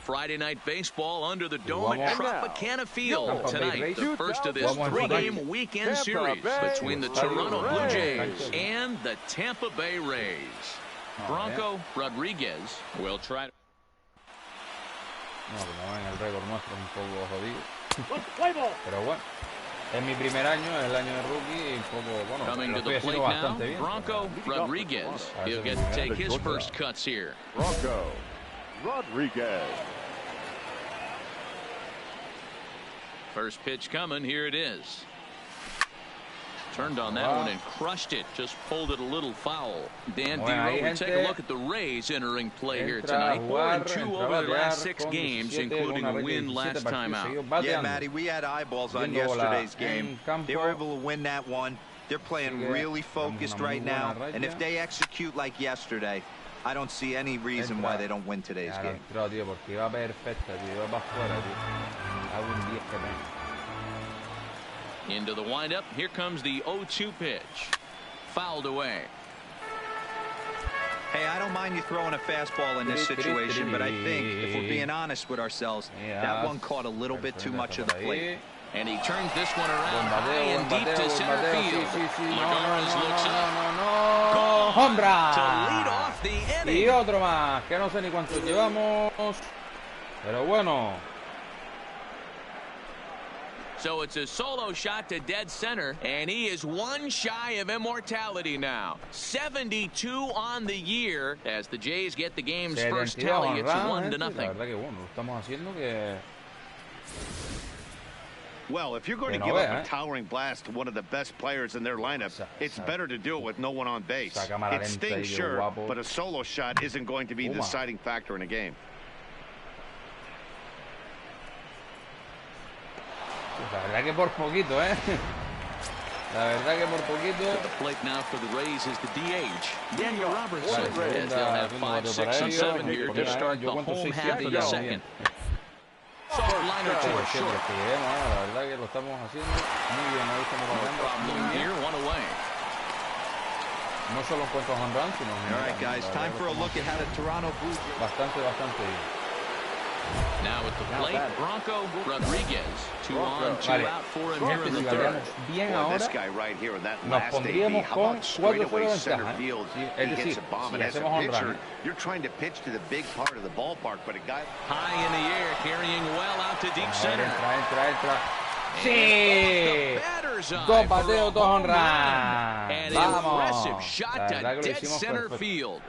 Friday night baseball under the dome at Tropicana Field tonight. The first of this 3-game weekend series between the Toronto Blue Jays and the Tampa Bay Rays. Bronco Rodriguez will try. No, como ven, el récord nuestro es un poco jodido. Pero bueno, es mi primer año, es el año de rookie y un poco, bueno, coming to the plate now, Bronco Rodriguez. He'll get to take his first cuts here. Bronco Rodriguez. First pitch coming, here it is. Turned on that one and crushed it. Just pulled it a little foul. Dan D-Rowe, we take a look at the Rays entering play here tonight. 4-2 over their last 6 games, including a win last time out. Yeah, Matty, we had eyeballs on yesterday's game. They were able to win that one. They're playing really focused right now. And if they execute like yesterday, I don't see any reason why they don't win today's game. Into the windup. Here comes the 0-2 pitch. Fouled away. Hey, I don't mind you throwing a fastball in this situation, but I think if we're being honest with ourselves, that one caught a little bit too much of the plate. And he turns this one around high and deep to center field. Lagares looks up. Home run. To lead off the inning. Y otro más, que no sé ni cuántos llevamos, pero bueno. So it's a solo shot to dead center, and he is one shy of immortality now. 72 on the year as the Jays get the game's first tally. It's 1-0. La verdad que bueno, lo estamos haciendo que... Well, if you're going to give up a towering blast to one of the best players in their lineup, it's better to do it with no one on base. It stings, sure, but a solo shot isn't going to be the deciding factor in a game. Pues la verdad que por poquito, ¿eh? La verdad que por poquito. The plate now for the Rays is the DH, Daniel Robertson. Vale, As they'll have 5, 6, and 7 here to start the home half of the second. Soft liner to a short. La verdad que lo estamos haciendo muy bien. Ahí estamos Problem here, one away. No solo en cuanto a home run, sino all right, guys, time for a look at how the Toronto Blue Jays. bastante bien. Now at the plate, Bronco Rodriguez. 2 on, 2 out for him here in the third. Bien Boy, ahora, this guy right here in that nos last AB, pondríamos how con about straightaway 4-0 de center ventaja. field? Es He decir, hits a bomb, si and as a hacemos home pitcher, run, you're trying to pitch to the big part of the ballpark, but a guy High in the air, carrying well out to deep center. entra. ¡Sí! Dos bateos, dos home run. An impressive shot to La verdad que lo dead hicimos center perfecto. field.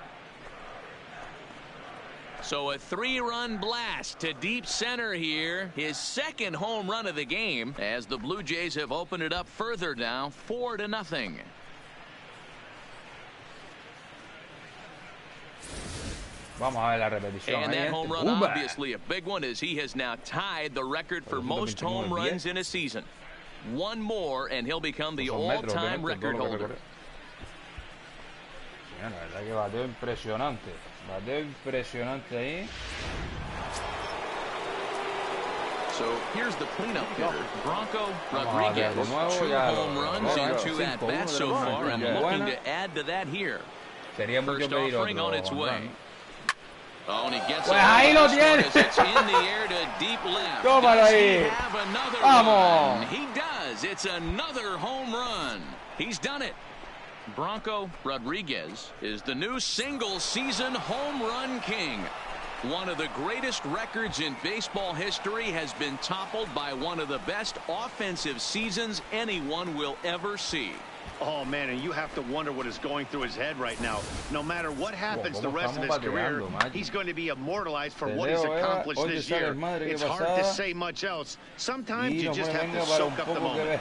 So a 3-run blast to deep center here. His second home run of the game as the Blue Jays have opened it up further now, 4-0. Vamos a ver la repetición. And ahí, that home gente. run, obviously a big one, as he has now tied the record for most home runs in a season. One more, and he'll become the all-time record holder. La verdad que bateo impresionante. Bateo impresionante ahí. So here's the cleanup hitter, Bronco Vamos a ver Rodriguez. de nuevo, 2 ya home runs lo- in lo- 2 5-1 at-bats so de los far, and Rangers. looking Buena. to add to that here. Sería mucho First pedir offering otro on its home way. run. Oh, and he gets Pues it on ahí lo this one tiene. as it's in the air to deep left. Tómalo Does he ahí. have another Vamos. run? He does. It's another home run. He's done it. Bronco Rodriguez is the new single-season home run king. One of the greatest records in baseball history has been toppled by one of the best offensive seasons anyone will ever see. Oh, man, and you have to wonder what is going through his head right now. No matter what happens the rest of his career, he's going to be immortalized for what he's accomplished this year. It's hard to say much else. Sometimes you just have to soak up the moment.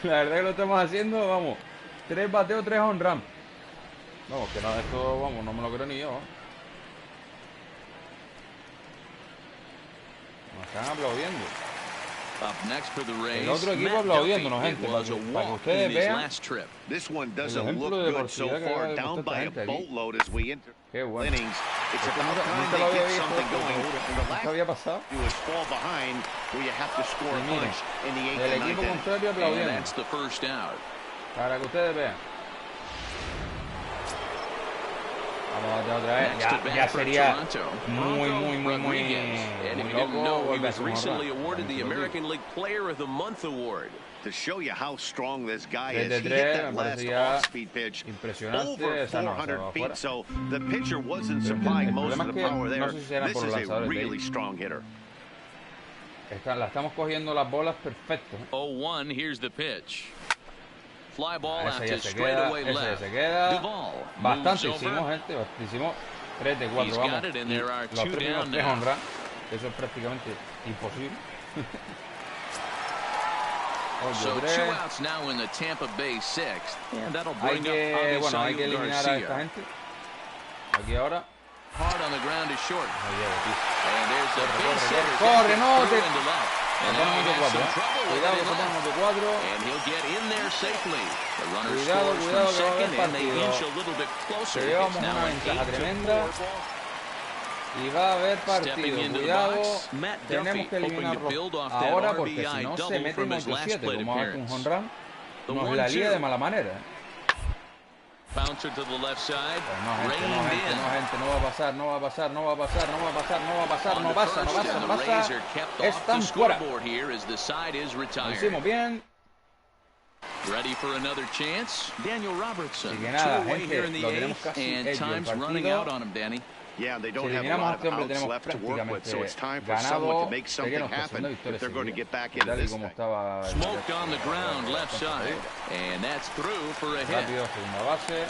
La verdad que lo estamos haciendo, vamos. 3 bateos, 3 home run. Vamos, que no, esto, vamos, no me lo creo ni yo. Nos están aplaudiendo. Up next for the Rays, El otro equipo aplaudiéndonos, gente, para que ustedes vean This one el doesn't ejemplo look de good so velocidad que far, acaba de down by mostrar a esta gente aquí. boatload as we enter Qué bueno. innings. It's Esto about time nunca lo they había get visto, something esto, going. seguro. And the Nunca last había pasado. do is fall behind where you have to score Y a miren, punch in the 8th el and equipo 9th inning. contrario And aplaudiendo. that's the first out. Para que ustedes vean. Vamos a batear otra vez. Next to Ya bat for sería Toronto, muy Rodriguez. And if you didn't loco know, he volver a was hacer un home recently run. awarded the American League Player of the Month award. To show you how strong this guy is, he 3-3, hit that me last parecía off-speed pitch impresionante. over Esa no, 400 se va feet, afuera. so the pitcher wasn't Pero supplying el most problema of es the que power there. no sé si era This por is los a lanzadores de really ahí. strong hitter. La estamos cogiendo las bolas perfectas. 0-1, here's the pitch. Fly ball out Ese ya to se straightaway queda, ese ya left. se queda. Duvall Bastante moves hicimos, over. gente. Hicimos 3 de 4, He's vamos. got it, and there are Los 2 3 primeros down 3 now. home run. Eso es prácticamente imposible. So Oye, 2 tres. outs now in the Tampa Bay 6th, and that'll Hay bring que, up bueno, hay que Avisaíl eliminar a esta Garcia. gente. Aquí ahora. Hard on the ground is short. No llego, tío. And there's the base hitter. corre, no, Through te- into left. And Nos now ponemos he de has 4, some trouble with Cuidado it que in se left. ponemos de 4. And he'll get in there safely. The runner Cuidado, scores cuidado, from que va a haber second, and they partido. inch a little bit closer. Que It's llevamos now una an ventaja 8-4 tremenda. ball. Y va a haber partido. Stepping into the Cuidado. box, Matt Duffy, Tenemos que hoping to eliminarlo build off that ahora porque si RBI no se double meten from his last 8-7. plate Como haga un appearance. home run, The nos la lía 1-2. de mala manera. Bouncer to the left side. Pues no, gente, no, Reined gente, in. no, gente, no va a pasar, no va a pasar, no va a pasar, no va a pasar, no va a pasar, On no the pasa, no first, pasa, and no the Rays pasa. are kept off the Están fuera. scoreboard here as the side is Lo retired. hicimos bien. Ready for another chance? Daniel Robertson. Así que nada, 2 away gente, here in the lo tenemos 8th, casi and hecho el time's running partido. out on him, Danny. Yeah, they Si don't have a eliminamos a lot este of hombre outs tenemos left to work with, so it's prácticamente time for someone ganado. to make something Seguimos happen creciendo if victorias they're going to seguidas. get back Tal into y this como thing. estaba el Smoked on the ground left bastante side, bien. and that's through for a hit. Rápido, segunda base.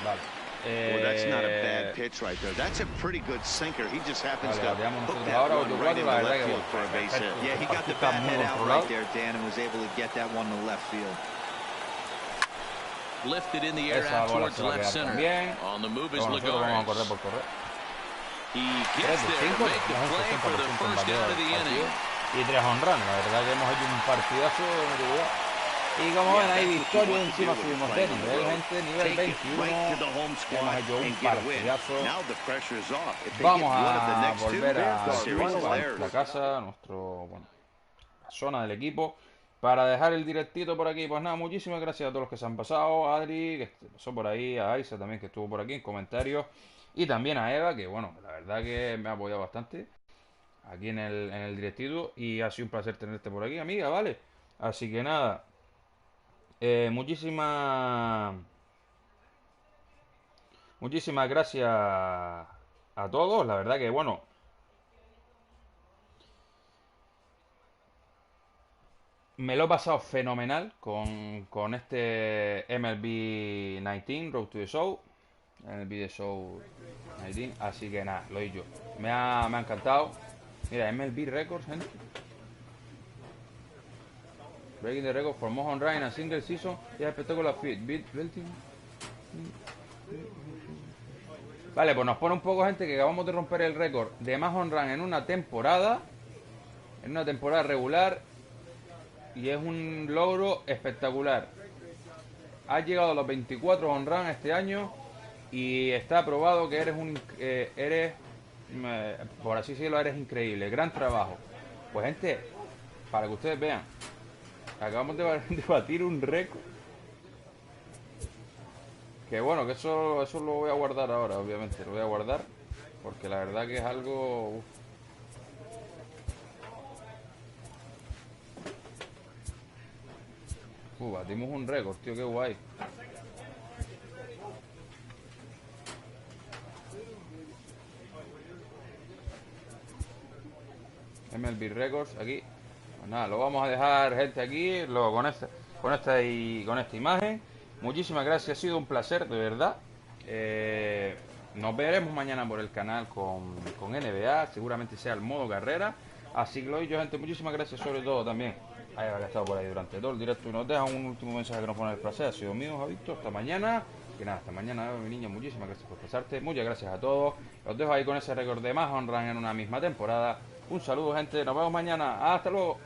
Vale. Well, that's not a bad pitch right there. That's a pretty good sinker. He just happens Vale, to bateamos hook nosotros that ahora, one otro right cuatro, into la verdad left que field for a base hit. Yeah, he got the Está bat muy head out controlado. right there, Dan, and was able to get that one to left field. Lifted in the air Esa out bola towards se va a left quedar center. también. On the move is Pero nosotros vamos a correr Lagares. por correr. gets there to 5, make the play for the first out of the inning. Y 3 honrones, la verdad que hemos hecho un partidazo de meteoridad. Y como ven, hay victoria, encima subimos de nivel, gente, nivel 21. Hemos hecho un partidazo. Vamos a volver a la casa, bueno, la zona del equipo, para dejar el directito por aquí. Pues nada, muchísimas gracias a todos los que se han pasado. A Adri, que pasó por ahí, a Isa también, que estuvo por aquí en comentarios. Y también a Eva, que bueno, la verdad que me ha apoyado bastante aquí en el directito. Y ha sido un placer tenerte por aquí, amiga, ¿vale? Así que nada, muchísimas gracias a todos. La verdad que bueno, me lo he pasado fenomenal con este MLB 19, Road to the Show. MLB The Show 19. Así que nada, lo he dicho. Me ha encantado. Mira, MLB Records, gente. Breaking the record for most home run in a single season. Y es espectacular fit. Vale, pues nos pone un poco, gente, que acabamos de romper el récord de más home run en una temporada. En una temporada regular. Y es un logro espectacular. Has llegado a los 24 home run este año. Y está probado que por así decirlo, eres increíble. Gran trabajo. Pues, gente, para que ustedes vean, acabamos de batir un récord. Que bueno, que eso lo voy a guardar ahora, obviamente. Lo voy a guardar. Porque la verdad que es algo... batimos un récord, tío, qué guay. MLB Records, aquí. Pues nada, lo vamos a dejar, gente, aquí, con esta imagen. Muchísimas gracias, ha sido un placer, de verdad. Nos veremos mañana por el canal con NBA, seguramente sea el modo carrera. Así que lo dicho, gente, muchísimas gracias, sobre todo también a Eva, que ha estado por ahí durante todo el directo y nos deja un último mensaje que nos pone el placer. Ha sido mío, Javito, hasta mañana. Que nada, hasta mañana, Eva, mi niña, muchísimas gracias por pasarte. Muchas gracias a todos. Los dejo ahí con ese récord de más home run en una misma temporada. Un saludo, gente, nos vemos mañana. Hasta luego.